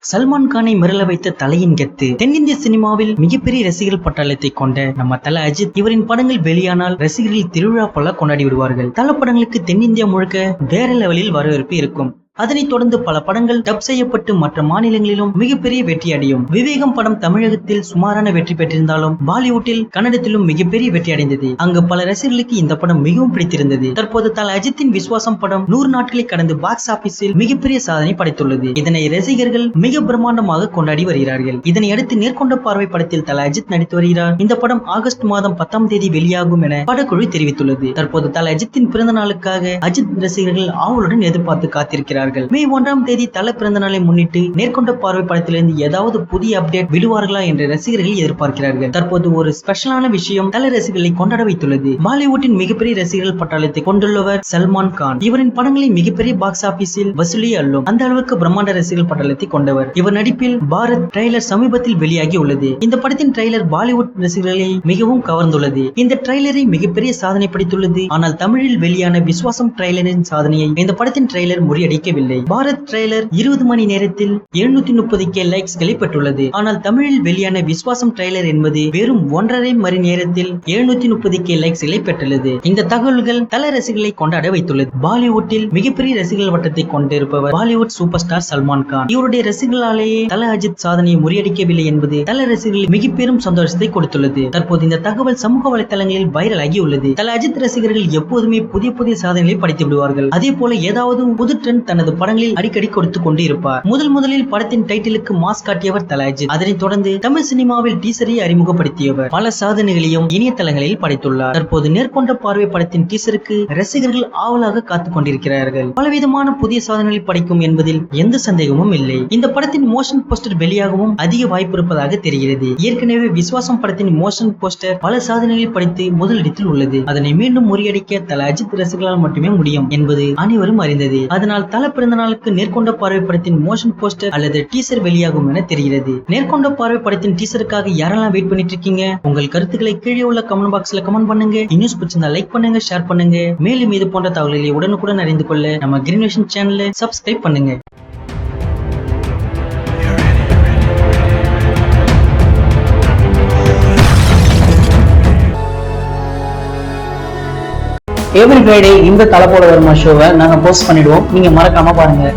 சல்மான் கானை மிரள வைத்த தலையின் கெத்து. தென்னிந்திய சினிமாவில் மிகப்பெரிய ரசிகர்கள் பட்டாளத்தை கொண்ட நம்ம தல அஜித் இவரின் படங்கள் வெளியானால் ரசிகர்கள் திருவிழா போல கொண்டாடி விடுவார்கள். தல படங்களுக்கு தென்னிந்தியா முழுக்க வேற லெவலில் வரவேற்பு இருக்கும். அதனைத் தொடர்ந்து பல படங்கள் டப் செய்யப்பட்டு மற்ற மாநிலங்களிலும் மிகப்பெரிய வெற்றி அடையும். விவேகம் படம் தமிழகத்தில் சுமாரான வெற்றி பெற்றிருந்தாலும் பாலிவுட்டில் கன்னடத்திலும் மிகப்பெரிய வெற்றி அடைந்தது. அங்கு பல ரசிகர்களுக்கு இந்த படம் மிகவும் பிடித்திருந்தது. தற்போது தல அஜித்தின் விஸ்வாசம் படம் 100 நாட்களை கடந்து பாக்ஸ் ஆபீஸில் மிகப்பெரிய சாதனை படைத்துள்ளது. இதனை ரசிகர்கள் மிக பிரம்மாண்டமாக கொண்டாடி வருகிறார்கள். இதனை அடுத்து நேர்கொண்ட பார்வை படத்தில் தல அஜித் நடித்து வருகிறார். இந்த படம் ஆகஸ்ட் மாதம் 10ஆம் தேதி வெளியாகும் என படக்குழு தெரிவித்துள்ளது. தற்போது தல அஜித்தின் பிறந்த நாளுக்காக அஜித் ரசிகர்கள் ஆவலுடன் எதிர்பார்த்து காத்திருக்கிறார்கள். மே 1ஆம் தேதி தல பிறந்த நாளை முன்னிட்டு நேர்கொண்ட பார்வை படத்திலிருந்து ஏதாவது புதிய அப்டேட் விடுவார்களா என்று ரசிகர்கள் எதிர்பார்க்கிறார்கள். தற்போது ஒரு ஸ்பெஷலான விஷயம் தல ரசிகர்களை கொண்டாட வைத்துள்ளது. பாலிவுட்டின் மிகப்பெரிய ரசிகர்கள் பட்டாளத்தை கொண்டுள்ளவர் சல்மான் கான். இவரின் படங்களை மிகப்பெரிய பாக்ஸ் ஆபீஸில் வசூலியே அள்ளும் அந்த அளவுக்கு பிரம்மாண்ட ரசிகர்கள் பட்டாளத்தை கொண்டவர். இவர் நடிப்பில் பாரத் ட்ரெய்லர் சமீபத்தில் வெளியாகி உள்ளது. இந்த படத்தின் ட்ரெய்லர் பாலிவுட் ரசிகர்களை மிகவும் கவர்ந்துள்ளது. இந்த ட்ரெய்லரை மிகப்பெரிய சாதனை படைத்துள்ளது. ஆனால் தமிழில் வெளியான விஸ்வாசம் ட்ரெய்லரின் சாதனையை இந்த படத்தின் ட்ரெய்லர் முறியடிக்க பாரத் ட்ரெய்லர் 20 மணி நேரத்தில் 730k லைக்ஸ்களை பெற்றுள்ளது. ஆனால் தமிழில் வெளியான விஸ்வாசம் ட்ரெய்லர் என்பது வெறும் 1.5 மணி நேரத்தில் 730k லைக்ஸ்களை பெற்றுள்ளது. இந்த தகவல்கள் தல ரசிகர்களை கொண்டாட வைத்துள்ளது. பாலிவுட்டில் மிகப்பெரிய ரசிகர்கள் வட்டத்தை கொண்டிருப்பவர் பாலிவுட் சூப்பர் ஸ்டார் சல்மான் கான். இவருடைய ரசிகர்களாலேயே தல அஜித் சாதனையை முறியடிக்கவில்லை என்பது தல ரசிகர்கள் மிக பெரும் சந்தோஷத்தை கொடுத்துள்ளது. தற்போது இந்த தகவல் சமூக வலைதளங்களில் வைரல் ஆகி உள்ளது. தல அஜித் ரசிகர்கள் எப்போதுமே புதிய புதிய சாதனைகளை படைத்து விடுவார்கள். அதே போல ஏதாவது புது ட்ரெண்ட் தனது படங்களில் அடிக்கடி கொடுத்து கொண்டு இருப்பார். முதலில் படத்தின் டைட்டிலுக்கு மாஸ் காட்டியவர் தல அஜித். அதனைத் தொடர்ந்து தமிழ் சினிமாவில் டீசரை அறிமுகப்படுத்தியவர். பல சாதனைகளையும் இணையதளங்களில் படைத்துள்ளார். தற்போது நேர்கொண்ட பார்வை படத்தின் டீசருக்கு ரசிகர்கள் ஆவலாக காத்துக் கொண்டிருக்கிறார்கள். பலவிதமான புதிய சாதனைகளை படைக்கும் என்பதில் எந்த சந்தேகமும் இல்லை. இந்த படத்தின் மோஷன் போஸ்டர் வெளியாகவும் அதிக வாய்ப்பு இருப்பதாக தெரிகிறது. ஏற்கனவே விஸ்வாசம் படத்தின் மோஷன் போஸ்டர் பல சாதனைகளை படைத்து முதலிடத்தில் உள்ளது. அதனை மீண்டும் முறியடிக்க தல அஜித் ரசிகர்களால் மட்டுமே முடியும் என்பது அனைவரும் அறிந்தது. அதனால் தல பிறந்த நாளுக்கு நேர்கொண்ட பார்வை படத்தின் மோஷன் போஸ்டர் அல்லது டீசர் வெளியாகும் என தெரிகிறது. நேர்கொண்ட பார்வை படத்தின் டீசருக்காக யாரெல்லாம் வெயிட் பண்ணிட்டு இருக்கீங்க? உங்கள் கருத்துக்களை கீழே உள்ள கமெண்ட் பாக்ஸ்ல கமெண்ட் பண்ணுங்க. நியூஸ் பிடிச்சிருந்தா லைக் பண்ணுங்க, ஷேர் பண்ணுங்க. மேலும் இது போன்ற தகவல்களை உடனுக்குடன் அறிந்து கொள்ள நம்ம கிரீன் விஷன் சேனலை சப்ஸ்கிரைப் பண்ணுங்க. எவ்ரி ஃப்ரைடே இந்த தலை போல வருமா ஷோவை நாங்க போஸ்ட் பண்ணிடுவோம். நீங்க மறக்காம பாருங்க.